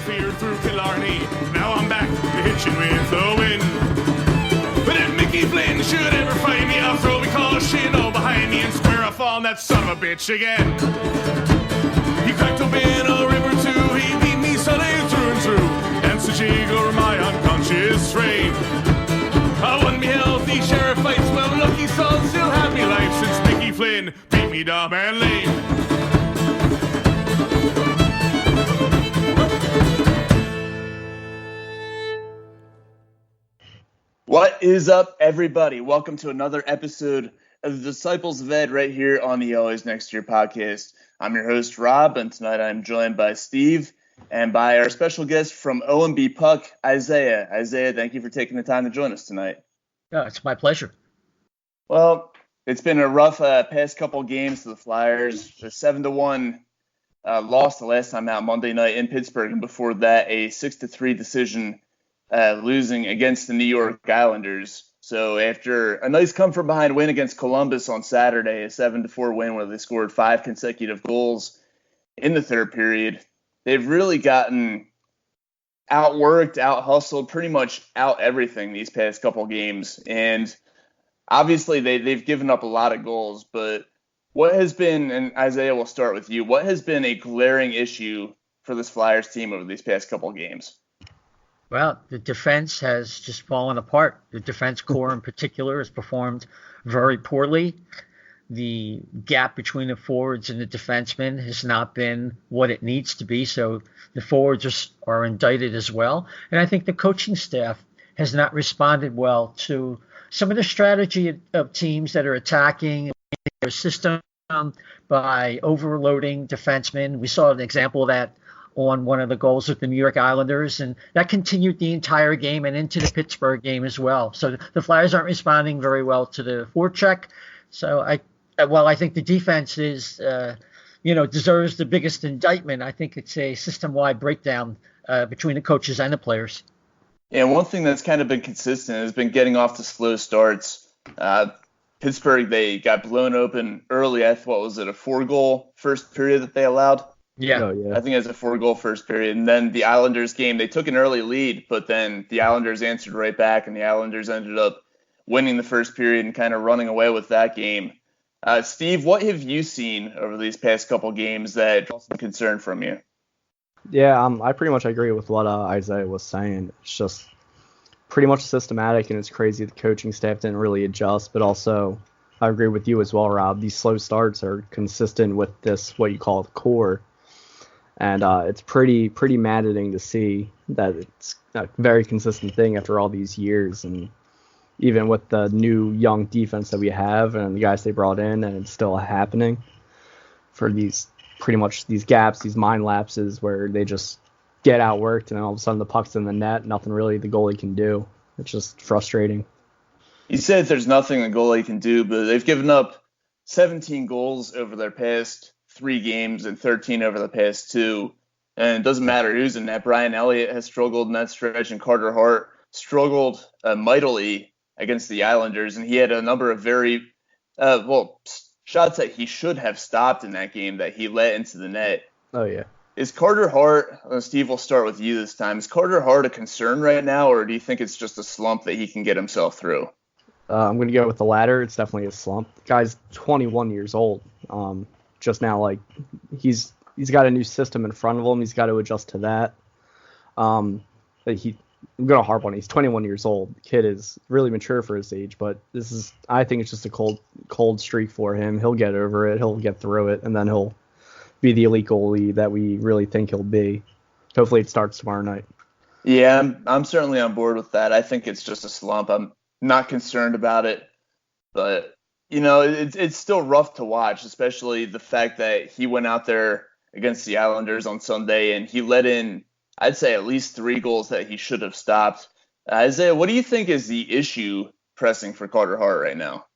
fear through Killarney. Now I'm back to hitching with the wind. But if Mickey Flynn should ever find me, I'll throw me caution all behind me and square off on that son of a bitch again. He cracked open a river too, he beat me Sunday through and through, and so jiggle my unconscious frame. I won me healthy sheriff fights, well lucky son still had me life since Mickey Flynn beat me dumb and lame. What is up, everybody? Welcome to another episode of the Disciples of Ed right here on the Always Next Year podcast. I'm your host, Rob, and tonight I'm joined by Steve and by our special guest from O&B Puck, Isaiah. Isaiah, thank you for taking the time to join us tonight. Oh, it's my pleasure. Well, it's been a rough past couple games to the Flyers. A 7-1 loss the last time out Monday night in Pittsburgh, and before that, a 6-3 decision losing against the New York Islanders. So after a nice come-from-behind win against Columbus on Saturday, a 7-4 win where they scored 5 consecutive goals in the third period, they've really gotten outworked, out-hustled, pretty much out everything these past couple games. And obviously they've given up a lot of goals, but what has been, and Isaiah, we'll start with you, what has been a glaring issue for this Flyers team over these past couple games? Well, the defense has just fallen apart. The defense core in particular has performed very poorly. The gap between the forwards and the defensemen has not been what it needs to be, so the forwards are indicted as well. And I think the coaching staff has not responded well to some of the strategy of teams that are attacking their system by overloading defensemen. We saw an example of that on one of the goals with the New York Islanders, and that continued the entire game and into the Pittsburgh game as well. So the Flyers aren't responding very well to the forecheck. So I think the defense is, deserves the biggest indictment. I think it's a system-wide breakdown between the coaches and the players. Yeah, one thing that's kind of been consistent has been getting off to slow starts. Pittsburgh, they got blown open early. A 4-goal first period that they allowed? Yeah. Oh, yeah. I think it was a 4-goal first period. And then the Islanders game, they took an early lead, but then the Islanders answered right back, and the Islanders ended up winning the first period and kind of running away with that game. Steve, what have you seen over these past couple games that draws some concern from you? Yeah, I pretty much agree with what Isaiah was saying. It's just pretty much systematic, and it's crazy the coaching staff didn't really adjust, but also I agree with you as well, Rob. These slow starts are consistent with this, what you call the core. And it's pretty maddening to see that it's a very consistent thing after all these years. And even with the new young defense that we have and the guys they brought in, and it's still happening for these gaps, these mind lapses where they just get outworked and then all of a sudden the puck's in the net, nothing really the goalie can do. It's just frustrating. You said there's nothing the goalie can do, but they've given up 17 goals over their past 3 games and 13 over the past 2. And it doesn't matter who's in net. Brian Elliott has struggled in that stretch, and Carter Hart struggled mightily against the Islanders. And he had a number of very, shots that he should have stopped in that game that he let into the net. Oh, yeah. Is Carter Hart, Steve, we'll start with you this time. Is Carter Hart a concern right now, or do you think it's just a slump that he can get himself through? I'm going to go with the latter. It's definitely a slump. The guy's 21 years old. Just now, he's got a new system in front of him. He's got to adjust to that. I'm going to harp on it. He's 21 years old. The kid is really mature for his age, but I think it's just a cold streak for him. He'll get over it. He'll get through it, and then he'll be the elite goalie that we really think he'll be. Hopefully it starts tomorrow night. Yeah, I'm certainly on board with that. I think it's just a slump. I'm not concerned about it, but it's still rough to watch, especially the fact that he went out there against the Islanders on Sunday and he let in, I'd say, at least 3 goals that he should have stopped. Isaiah, what do you think is the issue pressing for Carter Hart right now?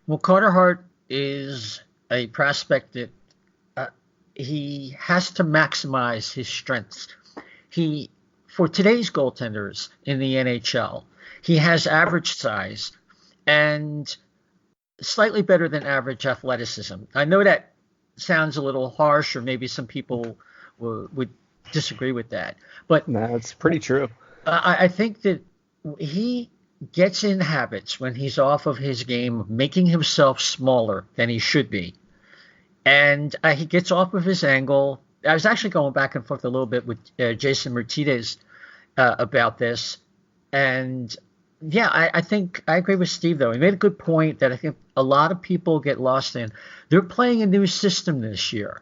Well, Carter Hart is a prospect that he has to maximize his strengths. For today's goaltenders in the NHL, he has average size and slightly better than average athleticism. I know that sounds a little harsh, or maybe some people would disagree with that. But That's pretty true. I think that he gets in habits when he's off of his game, making himself smaller than he should be. And he gets off of his angle. I was actually going back and forth a little bit with Jason Martinez about this. And yeah, I think I agree with Steve, though. He made a good point that I think a lot of people get lost in. They're playing a new system this year,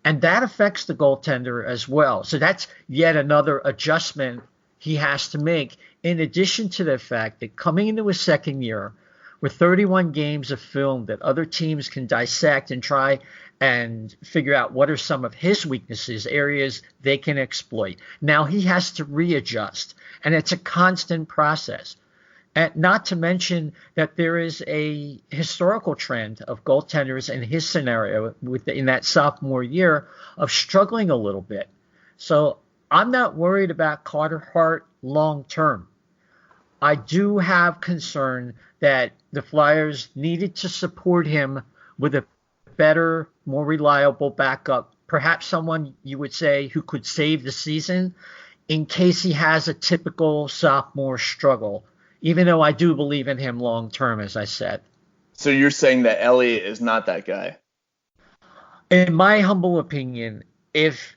and that affects the goaltender as well. So that's yet another adjustment he has to make, in addition to the fact that coming into his second year with 31 games of film that other teams can dissect and try and figure out what are some of his weaknesses, areas they can exploit. Now he has to readjust, and it's a constant process. And not to mention that there is a historical trend of goaltenders in his scenario in that sophomore year of struggling a little bit. So I'm not worried about Carter Hart long term. I do have concern that the Flyers needed to support him with a better, more reliable backup, perhaps someone you would say who could save the season in case he has a typical sophomore struggle, even though I do believe in him long term, as I said. So you're saying that Elliott is not that guy? In my humble opinion, if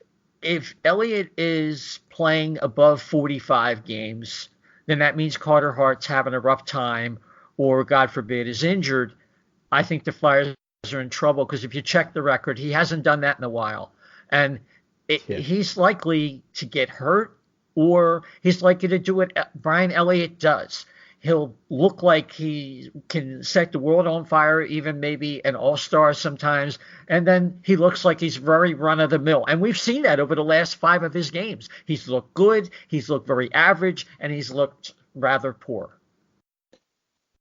Elliott is playing above 45 games, then that means Carter Hart's having a rough time or, God forbid, is injured. I think the Flyers are in trouble because if you check the record, he hasn't done that in a while. And he's likely to get hurt, or he's likely to do what Brian Elliott does. He'll look like he can set the world on fire, even maybe an all-star sometimes, and then he looks like he's very run-of-the-mill. And we've seen that over the last 5 of his games. He's looked good, he's looked very average, and he's looked rather poor.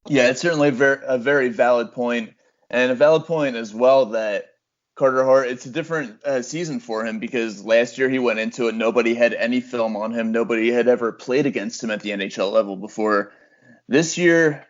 Yeah, it's certainly a very valid point, and a valid point as well that Carter Hart, it's a different season for him because last year he went into it, nobody had any film on him, nobody had ever played against him at the NHL level before. This year,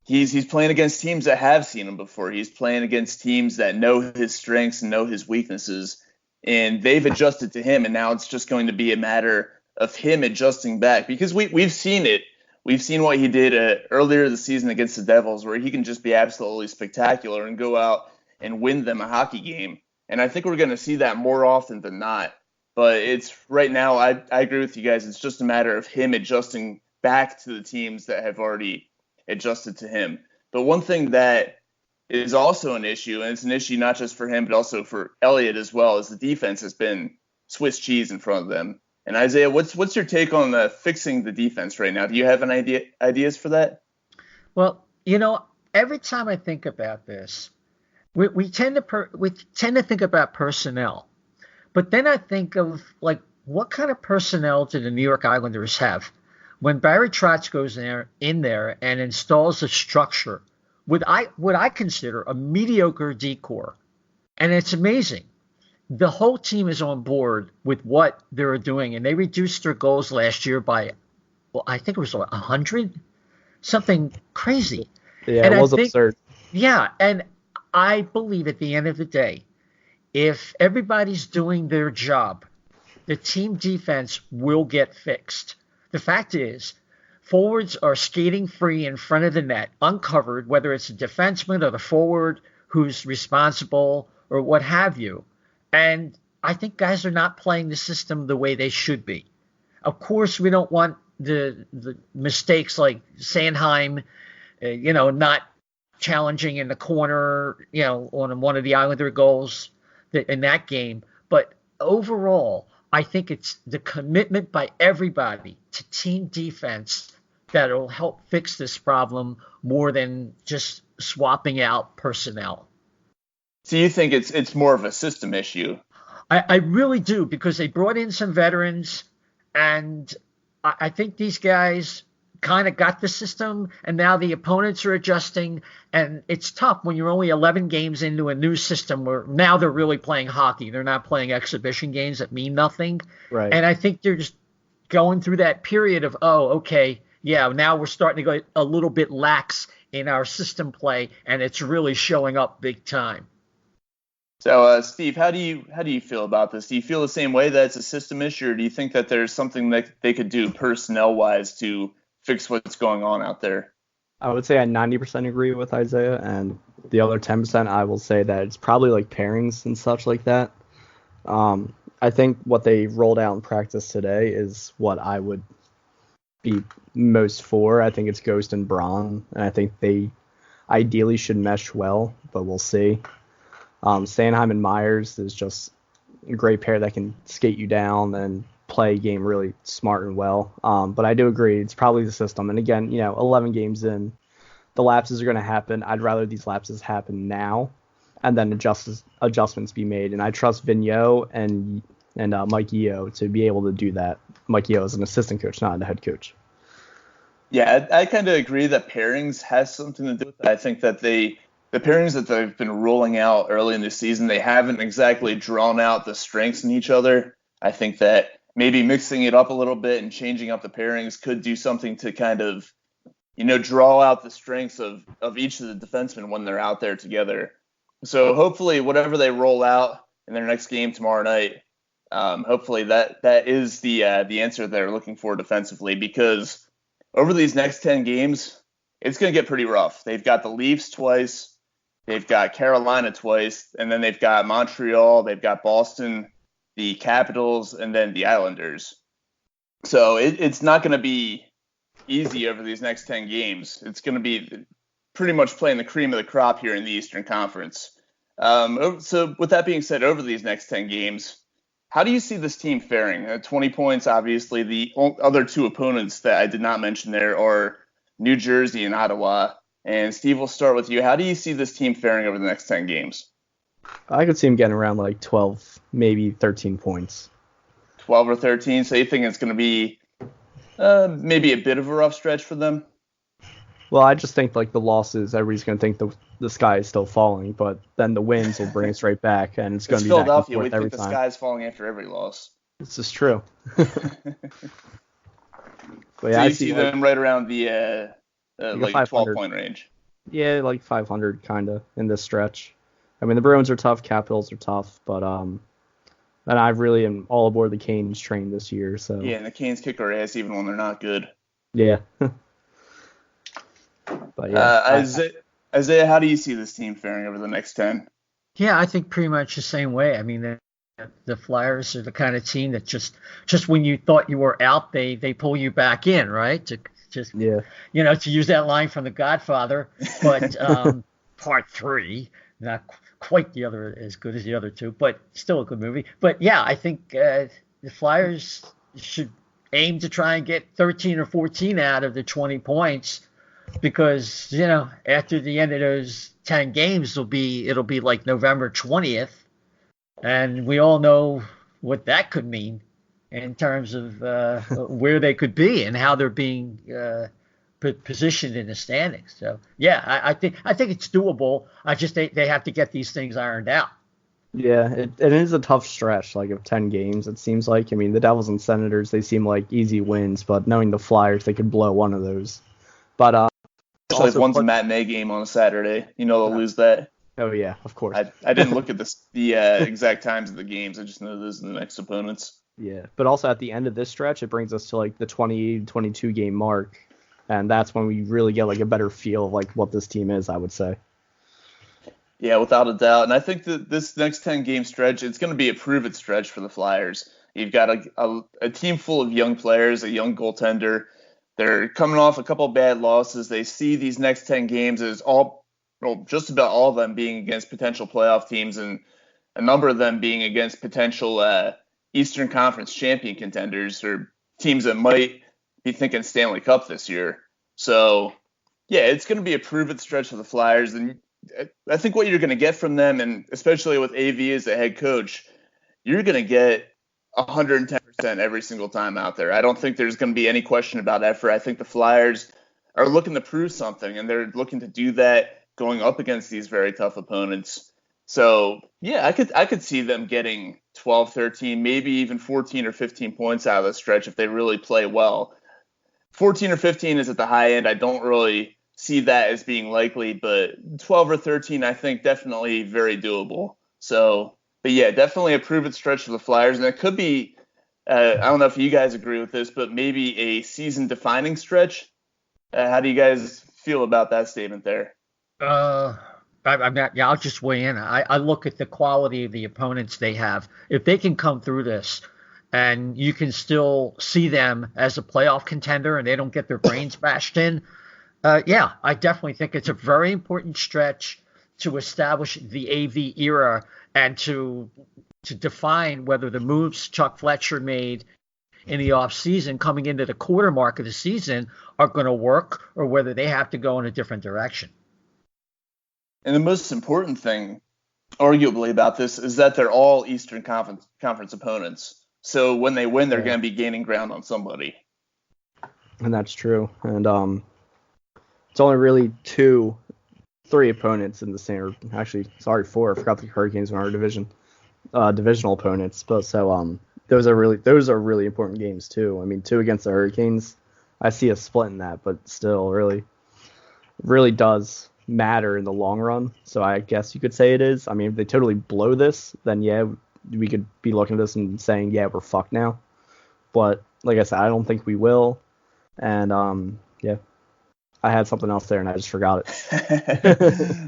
he's playing against teams that have seen him before. He's playing against teams that know his strengths and know his weaknesses, and they've adjusted to him, and now it's just going to be a matter of him adjusting back because we've seen it. We've seen what he did earlier this season against the Devils, where he can just be absolutely spectacular and go out and win them a hockey game. And I think we're going to see that more often than not. But it's right now, I agree with you guys. It's just a matter of him adjusting back to the teams that have already adjusted to him. But one thing that is also an issue, and it's an issue not just for him, but also for Elliott as well, is the defense has been Swiss cheese in front of them. And Isaiah, what's your take on fixing the defense right now? Do you have an ideas for that? Well, every time I think about this, we tend to think about personnel, but then I think of like what kind of personnel do the New York Islanders have? When Barry Trotz goes in there and installs a structure with what I consider a mediocre decor, and it's amazing. The whole team is on board with what they're doing, and they reduced their goals last year by, well, I think it was 100, something crazy. Yeah, and it was absurd. Yeah, and I believe at the end of the day, if everybody's doing their job, the team defense will get fixed. The fact is, forwards are skating free in front of the net, uncovered, whether it's a defenseman or the forward who's responsible or what have you. And I think guys are not playing the system the way they should be. Of course, we don't want the mistakes like Sanheim, not challenging in the corner, on one of the Islander goals in that game. But overall, I think it's the commitment by everybody to team defense that'll help fix this problem more than just swapping out personnel. So you think it's more of a system issue? I really do, because they brought in some veterans, and I think these guys kind of got the system, and now the opponents are adjusting, and it's tough when you're only 11 games into a new system where now they're really playing hockey. They're not playing exhibition games that mean nothing. Right. And I think they're just going through that period of, now we're starting to go a little bit lax in our system play, and it's really showing up big time. So, Steve, how do you feel about this? Do you feel the same way that it's a system issue, or do you think that there's something that they could do personnel wise to fix what's going on out there? I would say I 90% agree with Isaiah, and the other 10% I will say that it's probably like pairings and such like that. I think what they rolled out in practice today is what I would be most for. I think it's Ghost and Braun, and I think they ideally should mesh well, but we'll see. Sanheim and Myers is just a great pair that can skate you down and play a game really smart and well. But I do agree, it's probably the system. And again, 11 games in, the lapses are going to happen. I'd rather these lapses happen now and then adjustments be made. And I trust Vigneault and Mike Yeo to be able to do that. Mike Yeo is an assistant coach, not a head coach. Yeah, I kind of agree that pairings has something to do with it. I think that the pairings that they've been rolling out early in the season, they haven't exactly drawn out the strengths in each other. I think that maybe mixing it up a little bit and changing up the pairings could do something to kind of, draw out the strengths of each of the defensemen when they're out there together. So hopefully whatever they roll out in their next game tomorrow night, hopefully that is the answer they're looking for defensively, because over these next 10 games, it's going to get pretty rough. They've got the Leafs twice, they've got Carolina twice, and then they've got Montreal, they've got Boston, the Capitals, and then the Islanders. So it's not going to be easy over these next 10 games. It's going to be pretty much playing the cream of the crop here in the Eastern Conference. So with that being said, over these next 10 games, how do you see this team faring? 20 points, obviously. The other two opponents that I did not mention there are New Jersey and Ottawa. And Steve, we'll start with you. How do you see this team faring over the next 10 games? I could see him getting around like 12, maybe 13 points. 12 or 13? So you think it's going to be maybe a bit of a rough stretch for them? Well, I just think like the losses, everybody's going to think the sky is still falling, but then the wins will bring us right back, and it's going to be Philadelphia. back We and forth every think time. the sky is falling after every loss. This is true. But So I you see them right around the like 500. 12-point range. Yeah, like 500 kind of in this stretch. I mean, the Bruins are tough, Capitals are tough, but and I really am all aboard the Canes train this year. So Yeah, and the Canes kick our ass even when they're not good. yeah. But yeah, Isaiah, how do you see this team faring over the next 10? Yeah, I think pretty much the same way. I mean, the Flyers are the kind of team that just when you thought you were out, they pull you back in, right? To use that line from The Godfather, but part 3, not quite the other as good as the other two, but still a good movie. But yeah, I think the Flyers should aim to try and get 13 or 14 out of the 20 points, because after the end of those 10 games it'll be like November 20th, and we all know what that could mean in terms of where they could be and how they're being positioned in the standings. So yeah, I think it's doable. I just they have to get these things ironed out. yeah, it is a tough stretch, like of 10 games. It seems like. I mean, the Devils and Senators, they seem like easy wins, but knowing the Flyers, they could blow one of those. But Especially if one's a matinee game on a Saturday. They'll lose that. oh yeah, of course. I didn't look at the exact times of the games. I just know those are the next opponents. Yeah, but also at the end of this stretch, it brings us to like the 22 game mark, and that's when we really get like a better feel of like what this team is, I would say. Yeah, without a doubt. And I think that this next 10 game stretch, it's going to be a prove-it stretch for the Flyers. You've got a team full of young players, a young goaltender. They're coming off a couple bad losses. They see these next 10 games as just about all of them being against potential playoff teams, and a number of them being against potential Eastern Conference champion contenders, or teams that might be thinking Stanley Cup this year. So, yeah, it's going to be a prove-it stretch for the Flyers. And I think what you're going to get from them, and especially with AV as the head coach, you're going to get 110% every single time out there. I don't think there's going to be any question about effort. I think the Flyers are looking to prove something, and they're looking to do that going up against these very tough opponents. So, yeah, I could see them getting 12, 13, maybe even 14 or 15 points out of the stretch if they really play well. 14 or 15 is at the high end. I don't really see that as being likely, but 12 or 13, I think definitely very doable. So, but yeah, definitely a proven stretch for the Flyers, and it could be. I don't know if you guys agree with this, but maybe a season-defining stretch. How do you guys feel about that statement there? Uh, I'm not. Yeah, I'll just weigh in. I look at the quality of the opponents they have. If they can come through this, and you can still see them as a playoff contender, and they don't get their brains bashed in, yeah, I definitely think it's a very important stretch to establish the AV era and to define whether the moves Chuck Fletcher made in the offseason coming into the quarter mark of the season are going to work or whether they have to go in a different direction. And the most important thing, arguably, about this is that they're all Eastern Conference opponents. So when they win, they're going to be gaining ground on somebody. And that's true. And it's only really three opponents in the same. Actually, sorry, four. I forgot the Hurricanes were our divisional opponents. But so those are really important games too. I mean, 2 against the Hurricanes. I see a split in that, but still, really does matter in the long run. So I guess you could say it is. I mean, if they totally blow this, then yeah, we could be looking at this and saying, yeah, we're fucked now. But like I said, I don't think we will. And yeah, I had something else there and I just forgot it.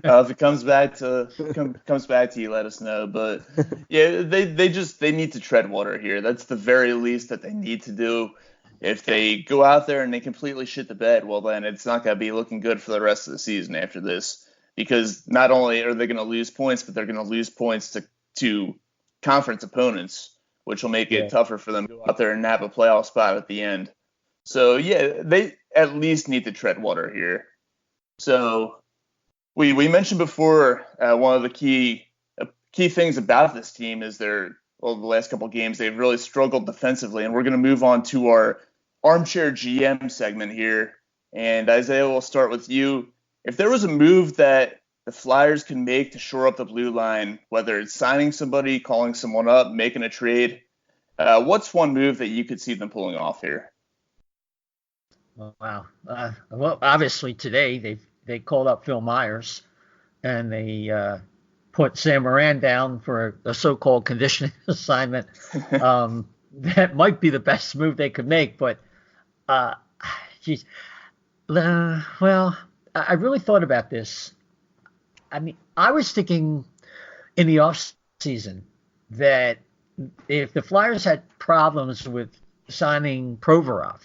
If it comes back to you, let us know. But yeah, they need to tread water here. That's the very least that they need to do. If they go out there and they completely shit the bed, well, then it's not going to be looking good for the rest of the season after this. Because not only are they going to lose points, but they're going to lose points to conference opponents, which will make it tougher for them to go out there and nab a playoff spot at the end. So, yeah, they at least need to tread water here. So we mentioned before one of the key things about this team is the last couple of games, they've really struggled defensively. And we're going to move on to our armchair GM segment here. And Isaiah, we'll start with you. If there was a move that the Flyers can make to shore up the blue line, whether it's signing somebody, calling someone up, making a trade, what's one move that you could see them pulling off here? Wow. Well, obviously today they called up Phil Myers and they put Sam Moran down for a so-called conditioning assignment. That might be the best move they could make, but geez. Well, I really thought about this. I mean, I was thinking in the off season that if the Flyers had problems with signing Provorov,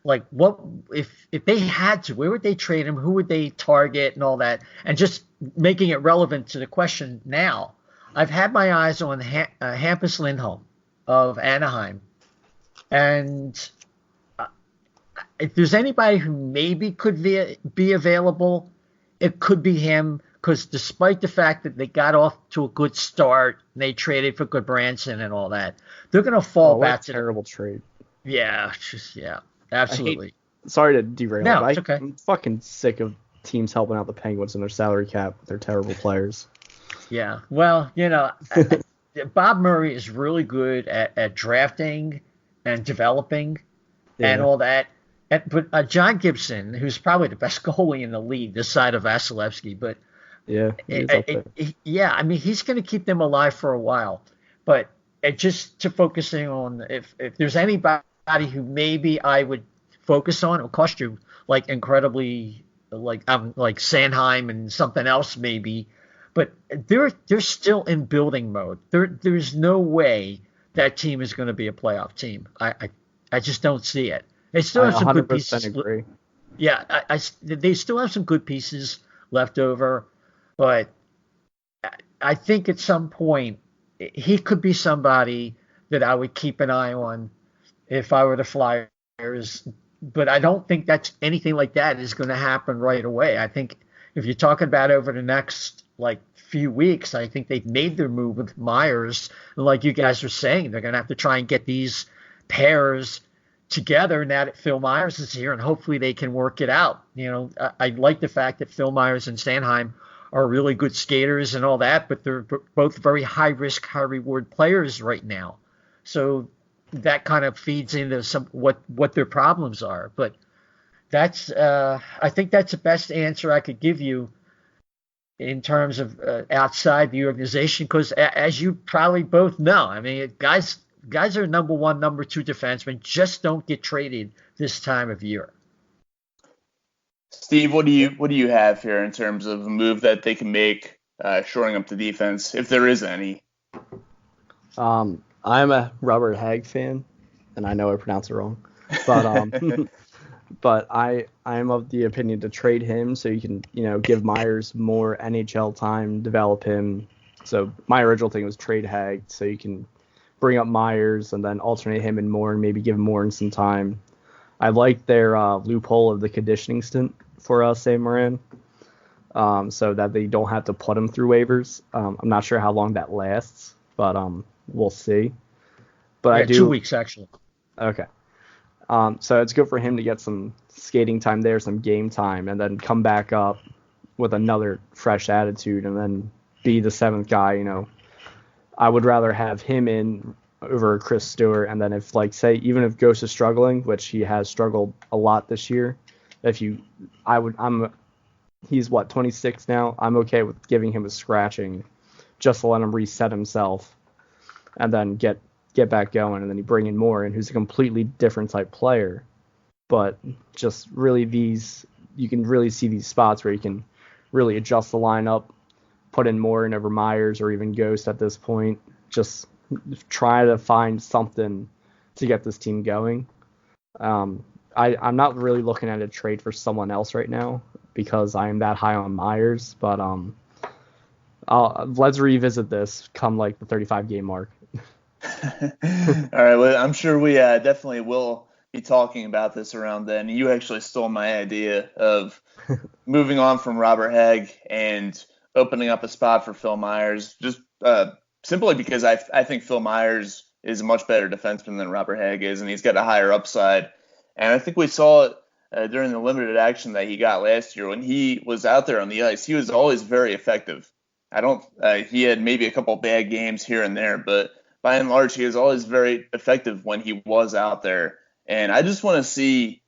like what if they had to, where would they trade him? Who would they target and all that? And just making it relevant to the question now, I've had my eyes on Hampus Lindholm of Anaheim. And if there's anybody who maybe could be available, it could be him. Because despite the fact that they got off to a good start, and they traded for Goodbranson and all that, they're going to fall back to terrible trade. Yeah, absolutely. Sorry to derail. No, it's okay. I'm fucking sick of teams helping out the Penguins in their salary cap with their terrible players. Yeah, well, Bob Murray is really good at drafting and developing and all that. But John Gibson, who's probably the best goalie in the league this side of Vasilevsky, but I mean, he's going to keep them alive for a while. But just to focusing on if there's anybody who maybe I would focus on, it'll cost you like incredibly like Sanheim and something else maybe. But they're still in building mode. There's no way that team is going to be a playoff team. I just don't see it. They still have some good pieces. Agree. Yeah, they still have some good pieces left over, but I think at some point he could be somebody that I would keep an eye on if I were the Flyers. But I don't think that's anything like that is going to happen right away. I think if you're talking about over the next few weeks, I think they've made their move with Myers. And like you guys are saying, they're going to have to try and get these pairs together now that Phil Myers is here, and hopefully they can work it out. I like the fact that Phil Myers and Sanheim are really good skaters and all that, but they're both very high risk, high reward players right now. So that kind of feeds into what their problems are. But that's I think that's the best answer I could give you. in terms of outside the organization, because as you probably both know, I mean, guys are number one, number two defensemen just don't get traded this time of year. Steve, what do you have here in terms of a move that they can make, shoring up the defense, if there is any? I'm a Robert Hagg fan, and I know I pronounced it wrong, but but I am of the opinion to trade him so you can give Myers more NHL time, develop him. So my original thing was trade Hagg so you can bring up Myers and then alternate him and Moore and maybe give Moore some time. I like their loophole of the conditioning stint for Sam Morin, so that they don't have to put him through waivers. I'm not sure how long that lasts, but we'll see. But I do 2 weeks actually. Okay. So it's good for him to get some skating time there, some game time, and then come back up with another fresh attitude and then be the seventh guy. I would rather have him in over Chris Stewart. And then if, even if Ghost is struggling, which he has struggled a lot this year, he's 26 now. I'm okay with giving him a scratching just to let him reset himself and then get back going, and then you bring in Moore, who's a completely different type player. But just really you can really see these spots where you can really adjust the lineup, put in Moore over Myers or even Ghost at this point. Just try to find something to get this team going. I'm not really looking at a trade for someone else right now because I am that high on Myers, but let's revisit this come the 35 game mark. All right, well, I'm sure we definitely will be talking about this around then. You actually stole my idea of moving on from Robert Hagg and opening up a spot for Phil Myers, just simply because I think Phil Myers is a much better defenseman than Robert Hagg is, and he's got a higher upside. And I think we saw it during the limited action that he got last year when he was out there on the ice. He was always very effective. He had maybe a couple bad games here and there, but by and large, he was always very effective when he was out there. And I just want to see,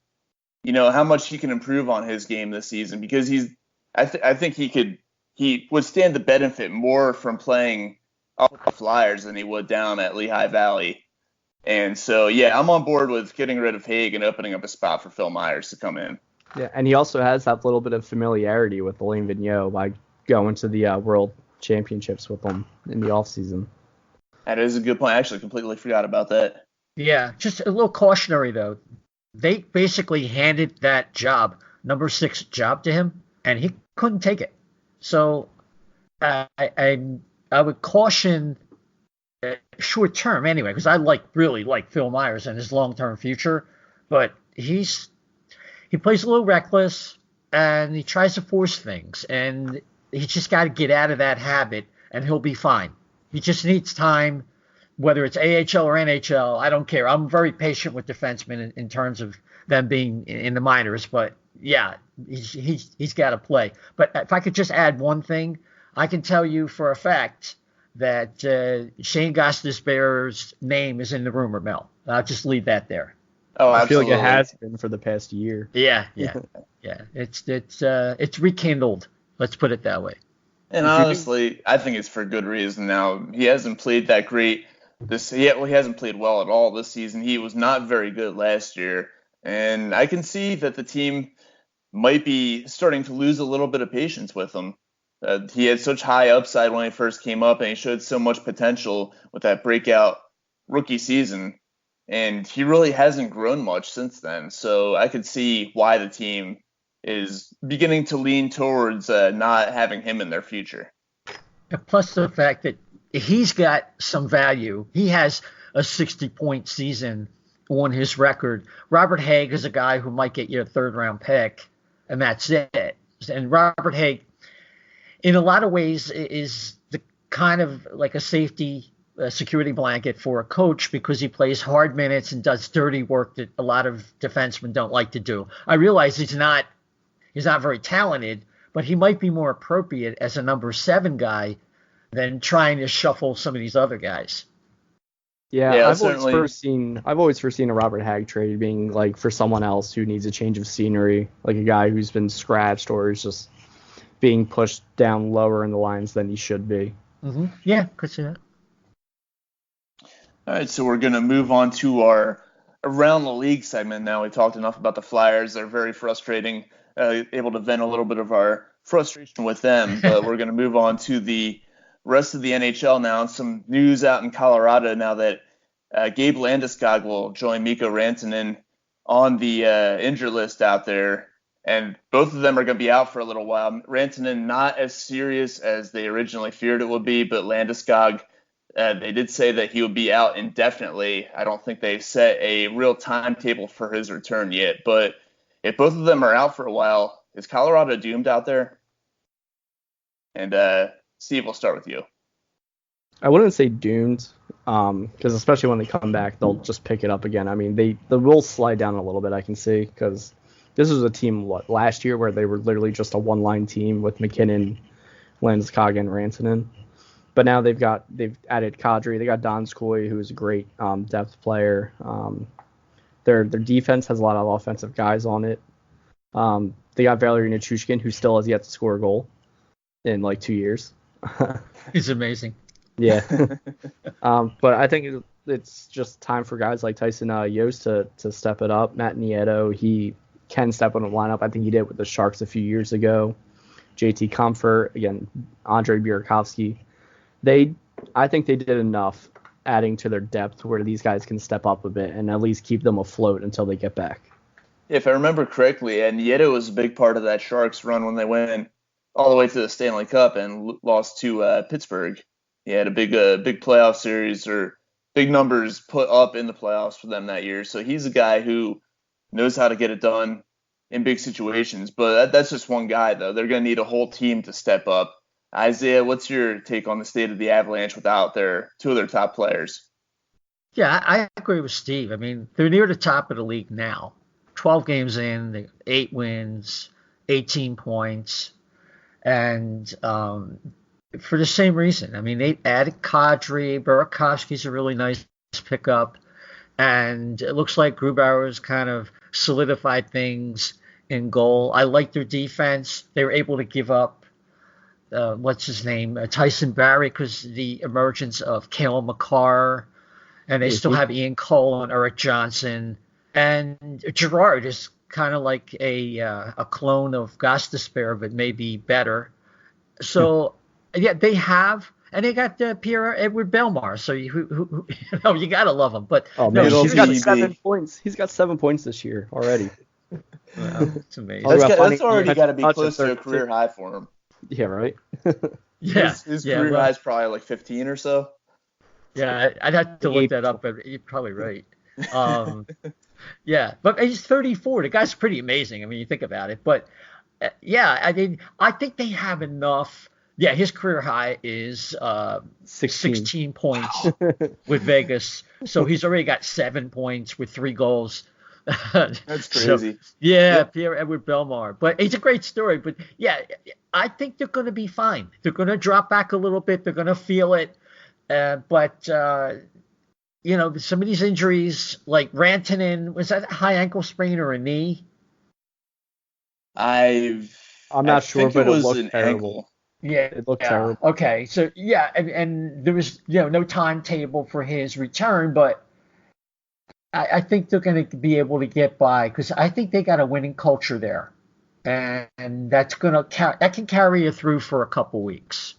how much he can improve on his game this season, because I think he would stand to benefit more from playing up the Flyers than he would down at Lehigh Valley. And so, yeah, I'm on board with getting rid of Haig and opening up a spot for Phil Myers to come in. Yeah, and he also has that little bit of familiarity with Alain Vigneault by going to the World Championships with him in the offseason. That is a good point. I actually completely forgot about that. Yeah, just a little cautionary, though. They basically handed that job, number 6 job, to him, and he couldn't take it. So I would caution short term anyway, because I really like Phil Myers and his long-term future, but he plays a little reckless, and he tries to force things, and he's just got to get out of that habit, and he'll be fine. He just needs time, whether it's AHL or NHL. I don't care. I'm very patient with defensemen in terms of them being in the minors. But, yeah, he's got to play. But if I could just add one thing, I can tell you for a fact that Shane Gostisbehere's name is in the rumor mill. I'll just leave that there. Oh, absolutely. I feel like it has been for the past year. Yeah. It's rekindled. Let's put it that way. And honestly, I think it's for good reason. Now, he hasn't played that great he hasn't played well at all this season. He was not very good last year. And I can see that the team might be starting to lose a little bit of patience with him. He had such high upside when he first came up, and he showed so much potential with that breakout rookie season. And he really hasn't grown much since then. So I could see why the team is beginning to lean towards not having him in their future. Plus the fact that he's got some value. He has a 60-point season on his record. Robert Hagg is a guy who might get you a third-round pick, and that's it. And Robert Hagg, in a lot of ways, is the kind of like a safety security blanket for a coach, because he plays hard minutes and does dirty work that a lot of defensemen don't like to do. I realize he's not very talented, but he might be more appropriate as a number 7 guy than trying to shuffle some of these other guys. Yeah, I've always foreseen a Robert Hagg trade being for someone else who needs a change of scenery, like a guy who's been scratched or is just being pushed down lower in the lines than he should be. Mm-hmm. Yeah, could see that. All right, so we're going to move on to our Around the League segment now. We talked enough about the Flyers. They're very frustrating, able to vent a little bit of our frustration with them. But we're going to move on to the rest of the NHL now. And some news out in Colorado now that Gabe Landeskog will join Mikko Rantanen on the injured list out there. And both of them are going to be out for a little while. Rantanen not as serious as they originally feared it would be, but Landeskog, they did say that he would be out indefinitely. I don't think they've set a real timetable for his return yet. But if both of them are out for a while, is Colorado doomed out there? And Steve, we'll start with you. I wouldn't say doomed, because especially when they come back, they'll just pick it up again. I mean, they will slide down a little bit, I can see, because this was a team, last year where they were literally just a one-line team with McKinnon, Landeskog, and Rantanen. But now they've added Kadri. They got Donskoy, who's a great depth player. Their defense has a lot of offensive guys on it. They got Valeri Nichushkin, who still has yet to score a goal in like 2 years. He's amazing. Yeah. But I think it's just time for guys like Tyson Yost to step it up. Matt Nieto, he can step on the lineup. I think he did with the Sharks a few years ago. JT Comfort, again, Andrei Burakovsky. I think they did enough adding to their depth where these guys can step up a bit and at least keep them afloat until they get back. If I remember correctly, and Nieto was a big part of that Sharks run when they went all the way to the Stanley Cup and lost to Pittsburgh. He had a big playoff series or big numbers put up in the playoffs for them that year. So he's a guy who knows how to get it done in big situations. But that's just one guy, though. They're going to need a whole team to step up. Isaiah, what's your take on the state of the Avalanche without two of their top players? Yeah, I agree with Steve. I mean, they're near the top of the league now. 12 games in, 8 wins, 18 points. And for the same reason. I mean, they added Kadri. Burakovsky's a really nice pickup. And it looks like Grubauer's kind of solidified things in goal. I like their defense. They were able to give up, Tyson Barrie, because the emergence of Cale Makar. And they still have Ian Cole and Eric Johnson. And Gerard is kind of like a clone of Gostisbehere, but maybe better. So, yeah, they have, and they got Pierre-Edouard Bellemare. So you got to love him. But he's got 7 points. He's got 7 points this year already. Wow, it's amazing. That's already got to be close to a career high for him. Yeah, right. Yeah, his career high is probably like 15 or so. Yeah, I'd have to look that up, but you're probably right. Yeah, but he's 34. The guy's pretty amazing. I mean, you think about it. But, yeah, I mean, I think they have enough. Yeah, his career high is 16 points with Vegas. So he's already got 7 points with 3 goals. That's crazy. So, yeah, Pierre-Edouard Bellemare. But it's a great story. But, yeah, I think they're going to be fine. They're going to drop back a little bit. They're going to feel it. But some of these injuries, like Rantanen, was that a high ankle sprain or a knee? I'm not sure, but it looked terrible. Ankle. Yeah, it looked terrible. Okay, so yeah, and there was no timetable for his return, but I think they're going to be able to get by because I think they got a winning culture there, and that can carry you through for a couple weeks.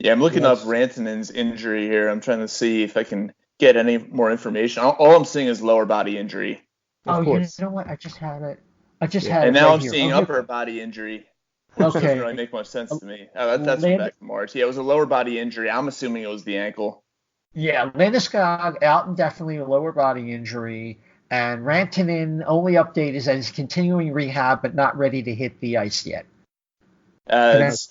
Yeah, I'm looking up Rantanen's injury here. I'm trying to see if I can get any more information. All I'm seeing is lower body injury. Of course. You know what? I just had it. Had it. And now right I'm here. seeing upper body injury. Which Okay. doesn't really make much sense to me. That's from back in March. Yeah, it was a lower body injury. I'm assuming it was the ankle. Yeah, Landeskog out indefinitely with lower body injury. And Rantanen, only update is that he's continuing rehab but not ready to hit the ice yet. As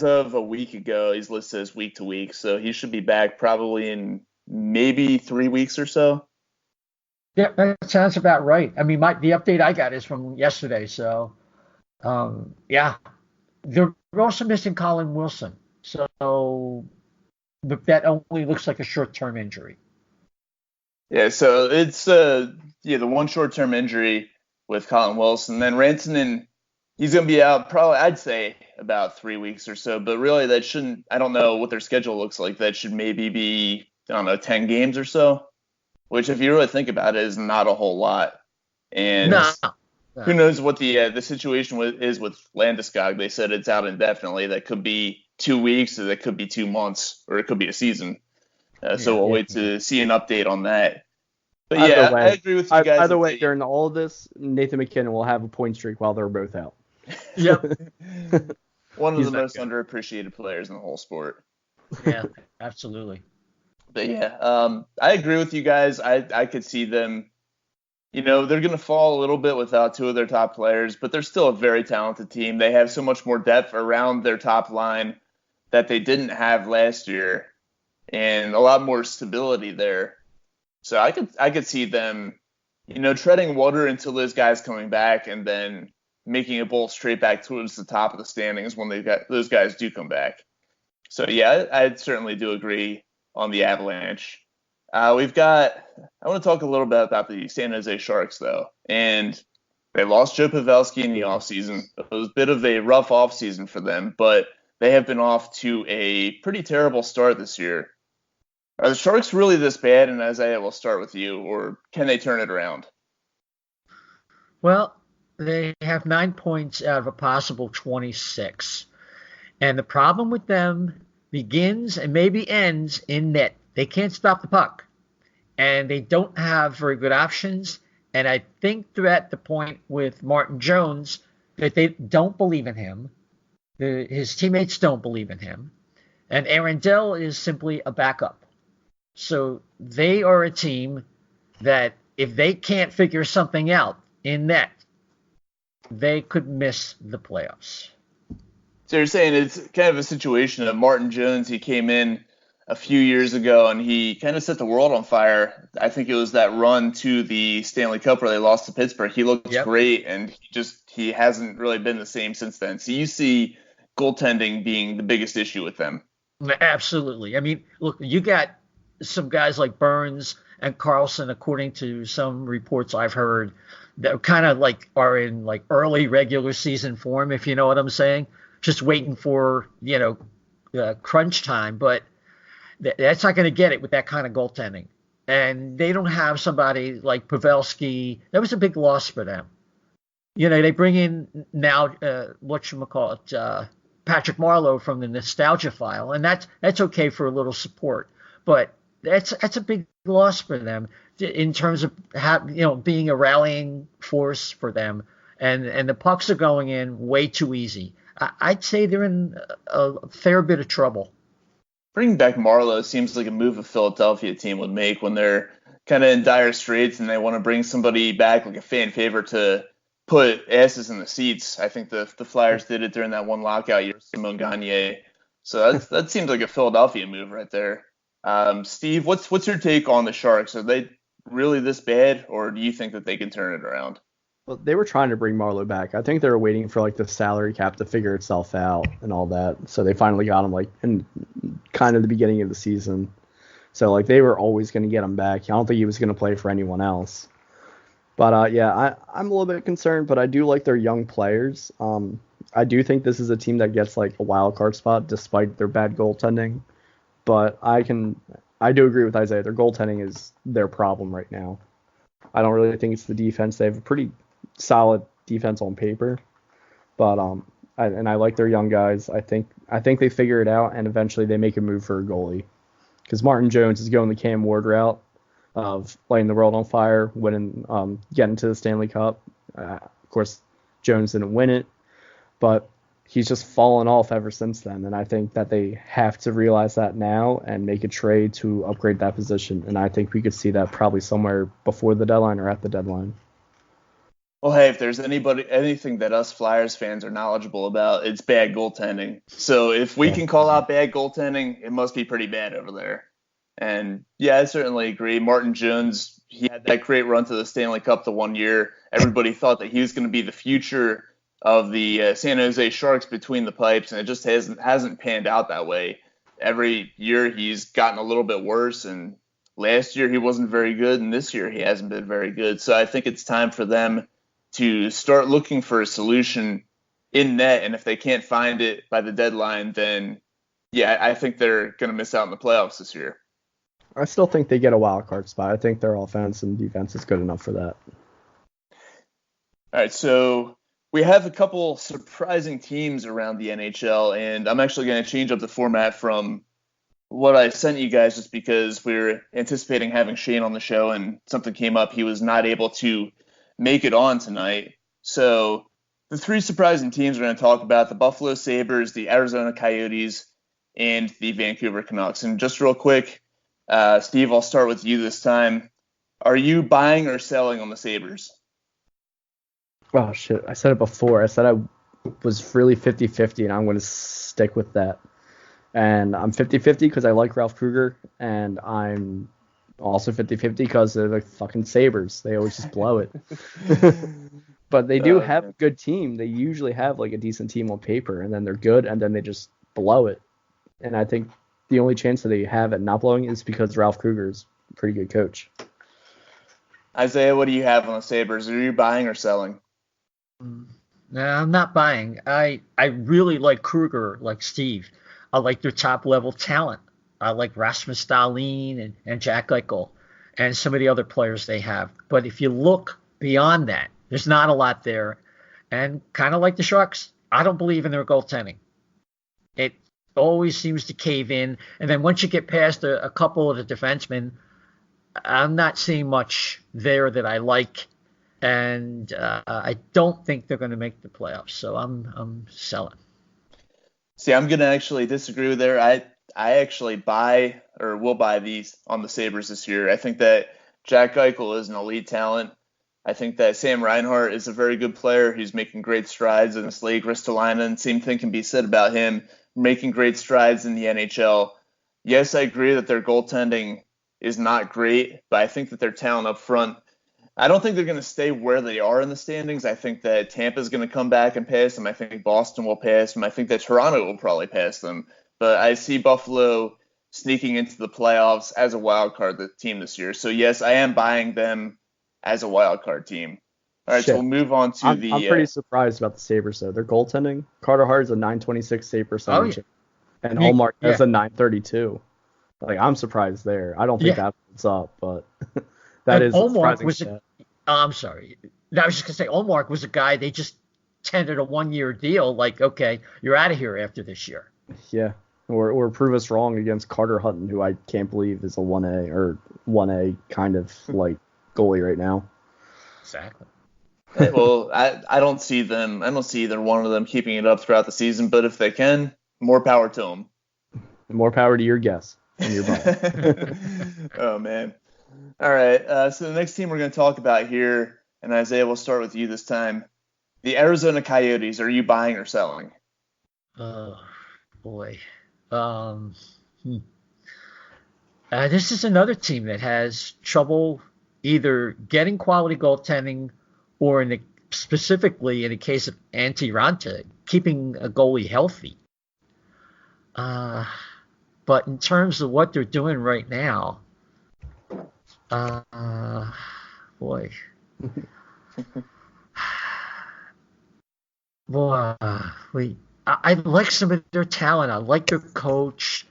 of a week ago, he's listed as week to week, so he should be back probably in maybe 3 weeks or so. Yeah, that sounds about right. I mean, the update I got is from yesterday, so yeah. They're also missing Colin Wilson, so that only looks like a short-term injury. Yeah, so it's the one short-term injury with Colin Wilson. Then Rantanen, He's going to be out probably, I'd say, about 3 weeks or so. But really, that shouldn't, I don't know what their schedule looks like. That should maybe be, I don't know, 10 games or so, which, if you really think about it, is not a whole lot. And No. who knows what the situation is with Landeskog. They said it's out indefinitely. That could be 2 weeks, or that could be 2 months, or it could be a season. So we'll wait to see an update on that. But yeah, I agree with you guys. Either way, during all of this, Nathan McKinnon will have a point streak while they're both out. Yep. One of the most underappreciated players in the whole sport. Yeah, absolutely. But yeah, I agree with you guys. I could see them, they're going to fall a little bit without two of their top players, but they're still a very talented team. They have so much more depth around their top line that they didn't have last year, and a lot more stability there. So I could see them, treading water until those guys coming back, and then making a bolt straight back towards the top of the standings when those guys do come back. So yeah, I certainly do agree on the Avalanche. I want to talk a little bit about the San Jose Sharks, though. And they lost Joe Pavelski in the offseason. It was a bit of a rough offseason for them, but they have been off to a pretty terrible start this year. Are the Sharks really this bad? And Isaiah, we'll start with you, or can they turn it around? Well, they have 9 points out of a possible 26. And the problem with them begins and maybe ends in net. They can't stop the puck. And they don't have very good options. And I think they're at the point with Martin Jones that they don't believe in him. His teammates don't believe in him. And Arundel is simply a backup. So they are a team that if they can't figure something out in net, they could miss the playoffs. So you're saying it's kind of a situation of Martin Jones. He came in a few years ago and he kind of set the world on fire. I think it was that run to the Stanley Cup where they lost to Pittsburgh. He looked great, and he hasn't really been the same since then. So you see goaltending being the biggest issue with them. Absolutely. I mean, look, you got some guys like Burns and Carlson, according to some reports I've heard, that kind of like are in like early regular season form, if you know what I'm saying, just waiting for, crunch time. But that's not going to get it with that kind of goaltending. And they don't have somebody like Pavelski. That was a big loss for them. They bring in now, Patrick Marleau from the Nostalgia File, and that's okay for a little support. But that's a big loss for them in terms of being a rallying force for them, and the pucks are going in way too easy. I'd say they're in a fair bit of trouble. Bringing back Marleau seems like a move a Philadelphia team would make when they're kind of in dire straits and they want to bring somebody back like a fan favorite to put asses in the seats. I think the Flyers did it during that one lockout year, Simon Gagne. So that seems like a Philadelphia move right there. Steve, what's your take on the Sharks? Are they really this bad, or do you think that they can turn it around? Well, they were trying to bring Marleau back. I think they were waiting for like the salary cap to figure itself out and all that. So they finally got him like in kind of the beginning of the season. So like they were always going to get him back. I don't think he was going to play for anyone else. But I'm a little bit concerned, but I do like their young players. I do think this is a team that gets like a wild card spot despite their bad goaltending. But I do agree with Isaiah. Their goaltending is their problem right now. I don't really think it's the defense. They have a pretty solid defense on paper, but I like their young guys. I think they figure it out, and eventually they make a move for a goalie, because Martin Jones is going the Cam Ward route of lighting the world on fire, winning, getting to the Stanley Cup. Of course, Jones didn't win it, but he's just fallen off ever since then, and I think that they have to realize that now and make a trade to upgrade that position, and I think we could see that probably somewhere before the deadline or at the deadline. Well, hey, if there's anything that us Flyers fans are knowledgeable about, it's bad goaltending. So if we can call out bad goaltending, it must be pretty bad over there. And yeah, I certainly agree. Martin Jones, he had that great run to the Stanley Cup the one year. Everybody thought that he was going to be the future of the San Jose Sharks between the pipes, and it just hasn't panned out that way. Every year he's gotten a little bit worse, and last year he wasn't very good, and this year he hasn't been very good. So I think it's time for them to start looking for a solution in net, and if they can't find it by the deadline, then yeah, I think they're going to miss out on the playoffs this year. I still think they get a wild card spot. I think their offense and defense is good enough for that. All right, so we have a couple surprising teams around the NHL, and I'm actually going to change up the format from what I sent you guys just because we were anticipating having Shane on the show and something came up. He was not able to make it on tonight. So the three surprising teams we're going to talk about, the Buffalo Sabres, the Arizona Coyotes, and the Vancouver Canucks. And just real quick, Steve, I'll start with you this time. Are you buying or selling on the Sabres? Oh, shit. I said it before. I said I was really 50-50, and I'm going to stick with that. And I'm 50-50 because I like Ralph Kruger, and I'm also 50-50 because they're the fucking Sabres. They always just blow it. But they do have a good team. They usually have like a decent team on paper, and then they're good, and then they just blow it. And I think the only chance that they have at not blowing is because Ralph Kruger is a pretty good coach. Isaiah, what do you have on the Sabres? Are you buying or selling? No, I'm not buying. I really like Kruger, like Steve. I like their top level talent. I like Rasmus Dahlin and Jack Eichel and some of the other players they have. But if you look beyond that, there's not a lot there. And kind of like the Sharks, I don't believe in their goaltending. It always seems to cave in. And then once you get past a couple of the defensemen, I'm not seeing much there that I like. And I don't think they're going to make the playoffs. So I'm selling. See, I'm going to actually disagree with there. I actually buy or will buy these on the Sabres this year. I think that Jack Eichel is an elite talent. I think that Sam Reinhart is a very good player. He's making great strides in this league. Ristolainen, same thing can be said about him, making great strides in the NHL. Yes, I agree that their goaltending is not great, but I think that their talent up front, I don't think they're going to stay where they are in the standings. I think that Tampa's going to come back and pass them. I think Boston will pass them. I think that Toronto will probably pass them. But I see Buffalo sneaking into the playoffs as a wild card team this year. So, yes, I am buying them as a wild card team. All right, so we'll move on to I'm pretty surprised about the Sabres, though. Their goaltending, Carter Hart is a .926 save percentage, and Ullmark has a .932. Like, I'm surprised there. I don't think that's up, but that is surprising. I'm sorry. I was just going to say, Ullmark was a guy they just tendered a one-year deal. Like, okay, you're out of here after this year. Yeah, or prove us wrong against Carter Hutton, who I can't believe is a 1A or 1A kind of like goalie right now. Exactly. Well, I don't see them. I don't see either one of them keeping it up throughout the season. But if they can, more power to them. More power to your guess and your butt. Oh man. All right. So the next team we're going to talk about here, and Isaiah, we'll start with you this time. The Arizona Coyotes. Are you buying or selling? Oh boy. This is another team that has trouble either getting quality goaltending or specifically in the case of Antti Raanta, keeping a goalie healthy. But in terms of what they're doing right now, boy. I like some of their talent. I like their coach.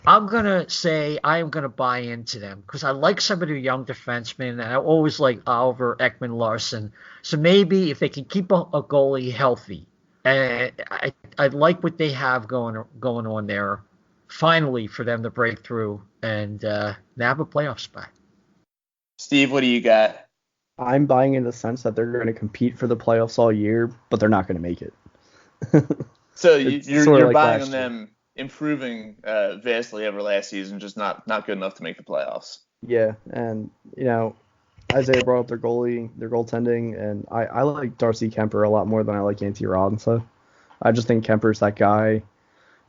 I'm going to say I am going to buy into them because I like some of their young defensemen, and I always like Oliver Ekman-Larsson. So maybe if they can keep a goalie healthy, I like what they have going on there, finally for them to break through and have a playoff spot. Steve, what do you got? I'm buying in the sense that they're going to compete for the playoffs all year, but they're not going to make it. So you're buying on them improving vastly over last season, just not good enough to make the playoffs. Yeah, and Isaiah brought up their goaltending, and I like Darcy Kemper a lot more than I like Antti Raanta. I just think Kemper's that guy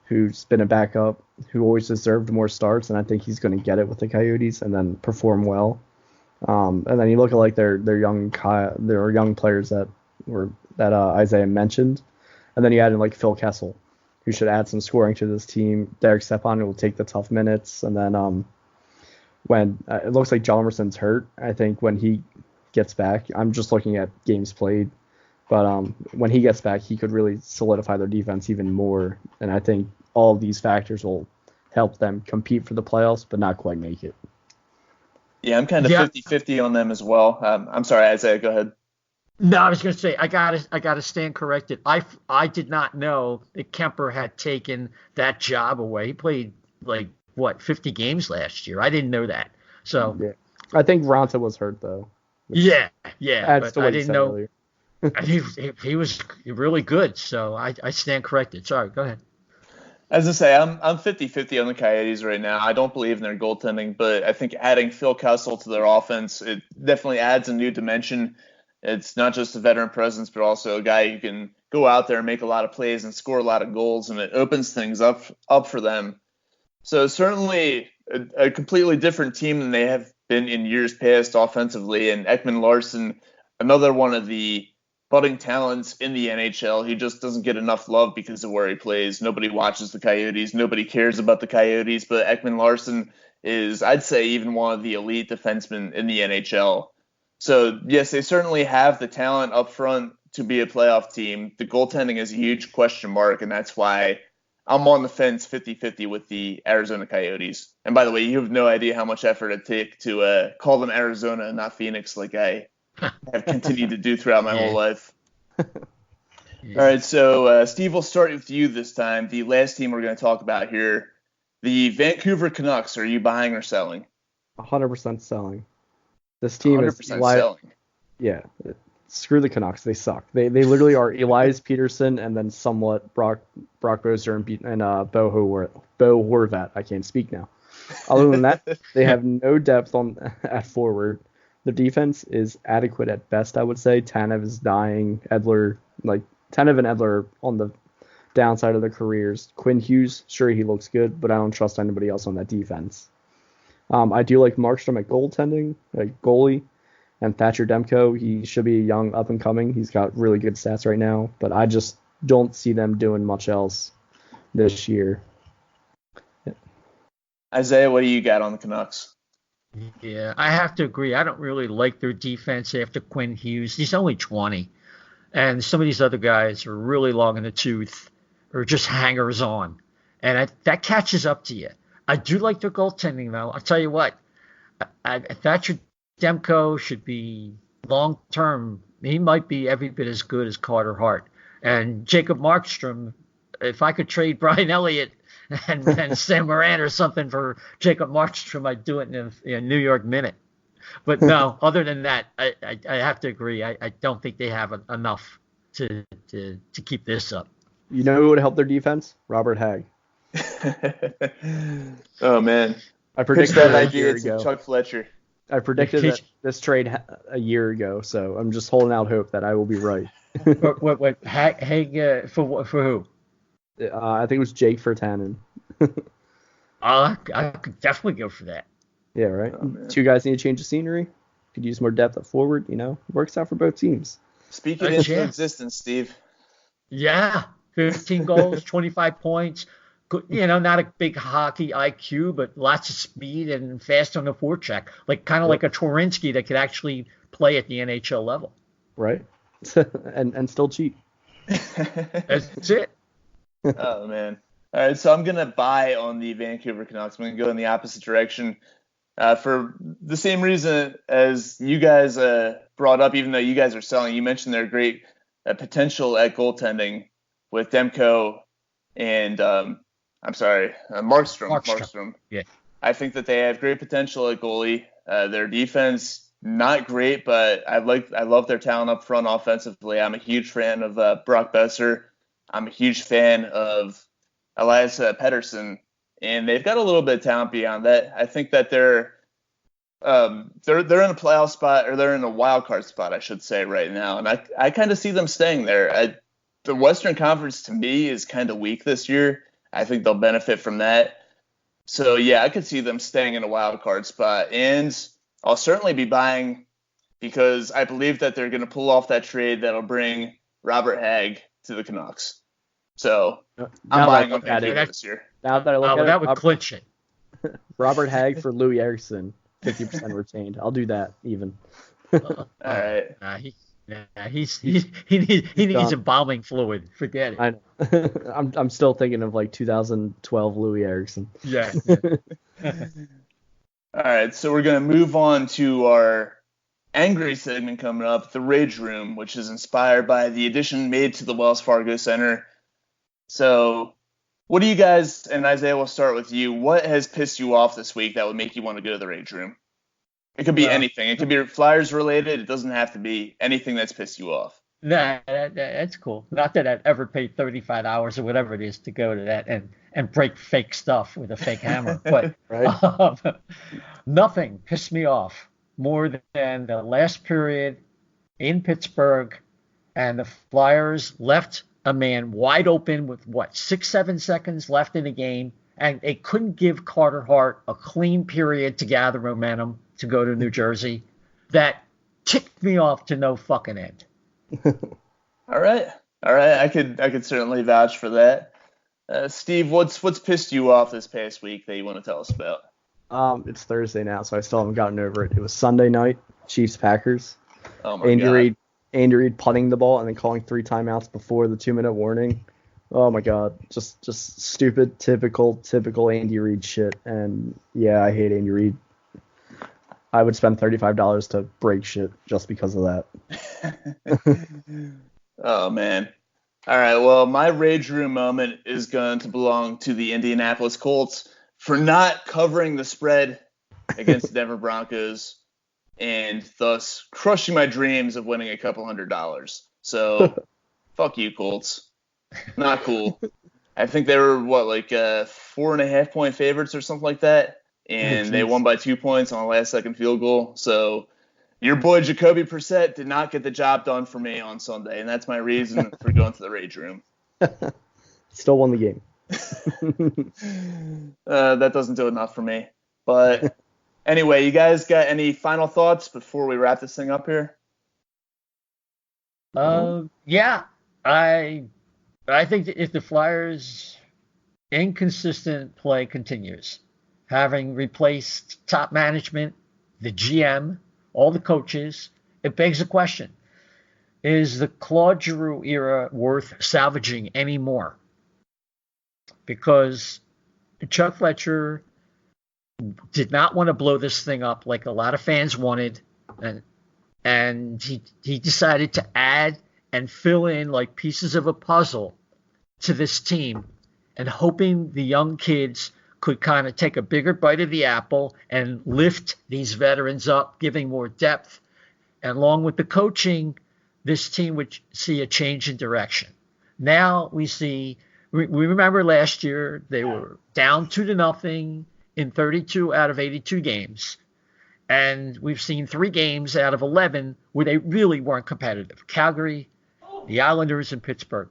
who's been a backup, who always deserved more starts, and I think he's going to get it with the Coyotes and then perform well. And then you look at like their young players that Isaiah mentioned, and then you add in like Phil Kessel, who should add some scoring to this team. Derek Stepan will take the tough minutes, and then when it looks like Hjalmarsson's hurt, I think when he gets back, I'm just looking at games played. But when he gets back, he could really solidify their defense even more. And I think all of these factors will help them compete for the playoffs, but not quite make it. Yeah, I'm kind of 50-50 on them as well. I'm sorry, Isaiah, go ahead. No, I was going to say I gotta stand corrected. I did not know that Kemper had taken that job away. He played 50 games last year. I didn't know that. So yeah. I think Ronta was hurt though. Yeah, Adds to but what I you didn't said know earlier. he was really good. So I stand corrected. Sorry, go ahead. As I say, I'm 50-50 on the Coyotes right now. I don't believe in their goaltending, but I think adding Phil Kessel to their offense, it definitely adds a new dimension. It's not just a veteran presence, but also a guy who can go out there and make a lot of plays and score a lot of goals, and it opens things up for them. So certainly a completely different team than they have been in years past offensively. And Ekman Larson, another one of the budding talents in the NHL. He just doesn't get enough love because of where he plays. Nobody watches the Coyotes. Nobody cares about the Coyotes. But Ekman Larson is, I'd say, even one of the elite defensemen in the NHL. So, yes, they certainly have the talent up front to be a playoff team. The goaltending is a huge question mark, and that's why I'm on the fence 50-50 with the Arizona Coyotes. And by the way, you have no idea how much effort it takes to call them Arizona and not Phoenix like I have continued to do throughout my whole life. All right, so Steve, we'll start with you this time. The last team we're going to talk about here, the Vancouver Canucks. Are you buying or selling? 100% selling. This team 100% is selling. Yeah, screw the Canucks. They suck. They literally are Elias Peterson and then somewhat Brock Boeser and Bo Horvat. I can't speak now. Other than that, they have no depth at forward. The defense is adequate at best, I would say. Tanev is dying. Tanev and Edler on the downside of their careers. Quinn Hughes, sure, he looks good, but I don't trust anybody else on that defense. I do like Markstrom at goaltending, goalie, and Thatcher Demko. He should be a young up-and-coming. He's got really good stats right now, but I just don't see them doing much else this year. Isaiah, what do you got on the Canucks? Yeah, I have to agree. I don't really like their defense after Quinn Hughes. He's only 20. And some of these other guys are really long in the tooth or just hangers on. And that catches up to you. I do like their goaltending, though. I'll tell you what. Thatcher Demko should be long-term. He might be every bit as good as Carter Hart. And Jacob Markstrom, if I could trade Brian Elliott and Sam Moran or something for Jacob Markstrom, I'd do it in a New York minute. But no, other than that, I have to agree. I don't think they have enough to keep this up. You know who would help their defense? Robert Hagg. Oh, man. I predicted that that a idea year to ago. Chuck Fletcher. I predicted this trade a year ago, so I'm just holding out hope that I will be right. What Hagg for who? I think it was Jake Virtanen. I could definitely go for that. Yeah, right. Oh, two guys need to change the scenery. Could use more depth at forward. Works out for both teams. Speak it into existence, Steve. Yeah, 15 goals, 25 points. Not a big hockey IQ, but lots of speed and fast on the forecheck. Like a Torinsky that could actually play at the NHL level. Right. and still cheap. That's it. Oh, man. All right, so I'm going to buy on the Vancouver Canucks. I'm going to go in the opposite direction for the same reason as you guys brought up, even though you guys are selling. You mentioned their great potential at goaltending with Demko and, Markstrom. Yeah. I think that they have great potential at goalie. Their defense, not great, but I love their talent up front offensively. I'm a huge fan of Brock Boeser. I'm a huge fan of Elias Pettersson, and they've got a little bit of talent beyond that. I think that they're in a playoff spot, or they're in a wild card spot, I should say, right now, and I kind of see them staying there. The Western Conference to me is kind of weak this year. I think they'll benefit from that. So yeah, I could see them staying in a wild card spot, and I'll certainly be buying because I believe that they're going to pull off that trade that'll bring Robert Hagg to the Canucks. So I'm buying on Vancouver this year. Now that I look at that would clinch it. Robert Hagg for Louis Eriksson, 50% retained. I'll do that even. All right. Yeah, he needs embalming fluid. Forget it. I know. I'm still thinking of like 2012 Louis Erickson. Yeah. All right, so we're going to move on to our angry segment coming up, the Rage Room, which is inspired by the addition made to the Wells Fargo Center. So what do you guys, and Isaiah, we'll start with you, what has pissed you off this week that would make you want to go to the Rage Room? It could be anything. It could be Flyers related. It doesn't have to be anything that's pissed you off. Nah, that's cool. Not that I'd ever pay $35 or whatever it is to go to that and break fake stuff with a fake hammer. But Right. Nothing pissed me off more than the last period in Pittsburgh, and the Flyers left a man wide open with 6-7 seconds left in the game, and they couldn't give Carter Hart a clean period to gather momentum to go to New Jersey. That ticked me off to no fucking end. All right. I could certainly vouch for that. Steve, what's pissed you off this past week that you want to tell us about? It's Thursday now, so I still haven't gotten over it. It was Sunday night, Chiefs-Packers. Oh my God. Andy Reid punting the ball and then calling 3 timeouts before the 2-minute warning. Oh my God, just stupid, typical Andy Reid shit. And yeah, I hate Andy Reid. I would spend $35 to break shit just because of that. Oh man. All right, well, my Rage Room moment is going to belong to the Indianapolis Colts for not covering the spread against the Denver Broncos and thus crushing my dreams of winning a couple $100. So, fuck you, Colts. Not cool. I think they were, 4.5 point favorites or something like that, and they won by 2 points on a last-second field goal. So, your boy Jacoby Brissett did not get the job done for me on Sunday, and that's my reason for going to the Rage Room. Still won the game. That doesn't do enough for me. But anyway, you guys got any final thoughts before we wrap this thing up here? Yeah, I think that if the Flyers' inconsistent play continues, having replaced top management, the GM, all the coaches, it begs the question: is the Claude Giroux era worth salvaging anymore? Because Chuck Fletcher did not want to blow this thing up like a lot of fans wanted, and he decided to add and fill in like pieces of a puzzle to this team, and hoping the young kids could kind of take a bigger bite of the apple and lift these veterans up, giving more depth. And along with the coaching, this team would see a change in direction. Now we remember last year they were down 2-0 in 32 out of 82 games. And we've seen 3 games out of 11 where they really weren't competitive. Calgary, the Islanders, and Pittsburgh.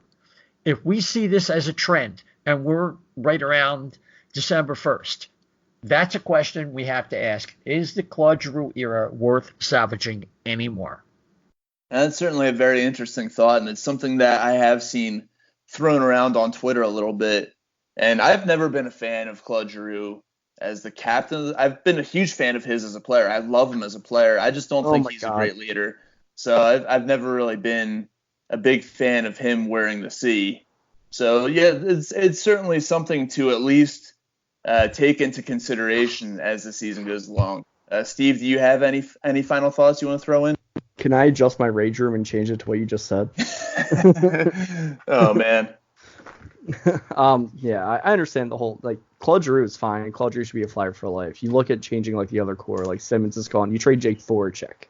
If we see this as a trend, and we're right around December 1st, that's a question we have to ask. Is the Claude Giroux era worth salvaging anymore? That's certainly a very interesting thought, and it's something that I have seen thrown around on Twitter a little bit. And I've never been a fan of Claude Giroux as the captain. I've been a huge fan of his as a player. I love him as a player. I just don't think he's a great leader. So I've never really been a big fan of him wearing the C. So yeah, it's certainly something to at least take into consideration as the season goes along. Steve, do you have any final thoughts you want to throw in? Can I adjust my Rage Room and change it to what you just said? Oh man. Yeah, I understand the whole, Claude Giroux is fine. Claude Giroux should be a Flyer for life. You look at changing the other core, like Simmons is gone. You trade Jake Voracek.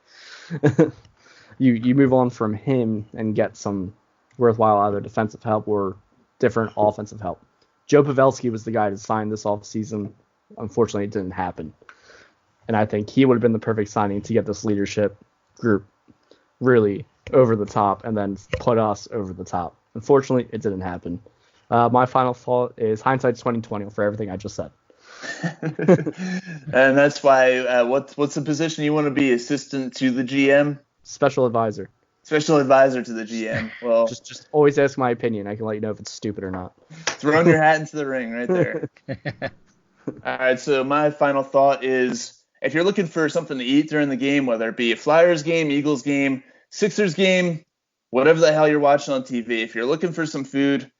You move on from him and get some worthwhile either defensive help or different offensive help. Joe Pavelski was the guy to sign this offseason. Unfortunately, it didn't happen. And I think he would have been the perfect signing to get this leadership group really over the top and then put us over the top. Unfortunately, it didn't happen. My final thought is hindsight's 20/20 for everything I just said. And that's why, what's the position you want to be? Assistant to the GM? Special advisor. Special advisor to the GM. Well, just always ask my opinion. I can let you know if it's stupid or not. Throwing your hat into the ring right there. All right, so my final thought is, if you're looking for something to eat during the game, whether it be a Flyers game, Eagles game, Sixers game, whatever the hell you're watching on TV, if you're looking for some food,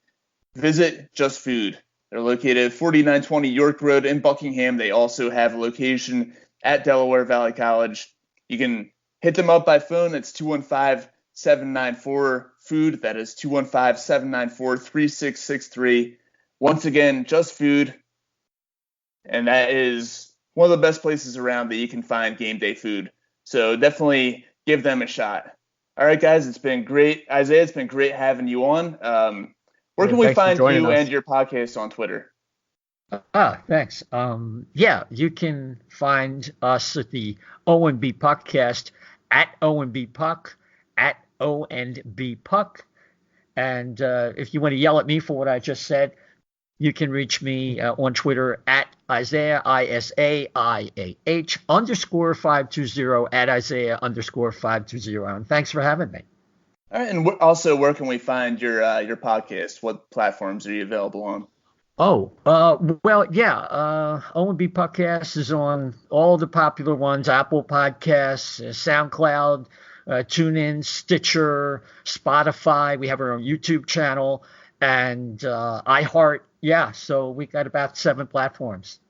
visit Just Food. They're located at 4920 York Road in Buckingham. They also have a location at Delaware Valley College. You can hit them up by phone. It's 215-794-FOOD. That is 215-794-3663. Once again, Just Food. And that is one of the best places around that you can find game day food. So definitely give them a shot. All right, guys, it's been great. Isaiah, it's been great having you on. Where can we find you and your podcast on Twitter? Thanks. Yeah, you can find us at the O&B Puckcast at O&B Puck, at O&B Puck. And if you want to yell at me for what I just said, you can reach me on Twitter at Isaiah, ISAIAH _520, at Isaiah _520. And thanks for having me. All right, and also, where can we find your podcast? What platforms are you available on? Well, yeah. O&B Puckcast is on all the popular ones: Apple Podcasts, SoundCloud, TuneIn, Stitcher, Spotify. We have our own YouTube channel, and iHeart. Yeah, so we got about 7 platforms.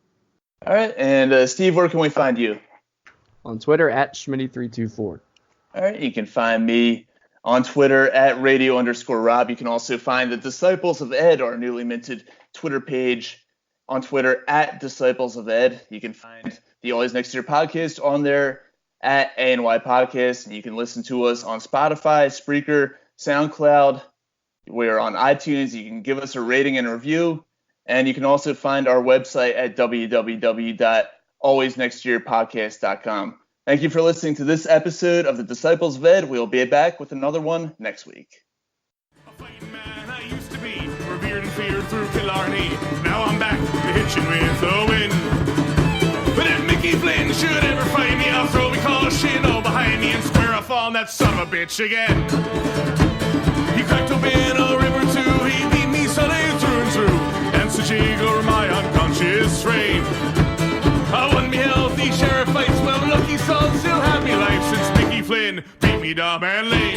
All right, and Steve, where can we find you? On Twitter at Schmitty324. All right, you can find me on Twitter at radio_Rob. You can also find the Disciples of Ed, our newly minted Twitter page, on Twitter at Disciples of Ed. You can find the Always Next Year podcast on there at ANY Podcast, and you can listen to us on Spotify, Spreaker, SoundCloud. We're on iTunes. You can give us a rating and review, and you can also find our website at www.alwaysnextyearpodcast.com. Thank you for listening to this episode of the Disciples of Ed. We'll be back with another one next week. A fighting man I used to be, revered and feared through Killarney. Now I'm back to hitching with the wind. But if Mickey Flynn should ever find me, I'll throw me caution all behind me and square off on that son of a bitch again. He cracked open a river too, he beat me Sunday through and through, and so jiggled my unconscious frame. I won me healthy sheriff fights, well lucky son, still have me life since Mickey Flynn beat me dumb and lame.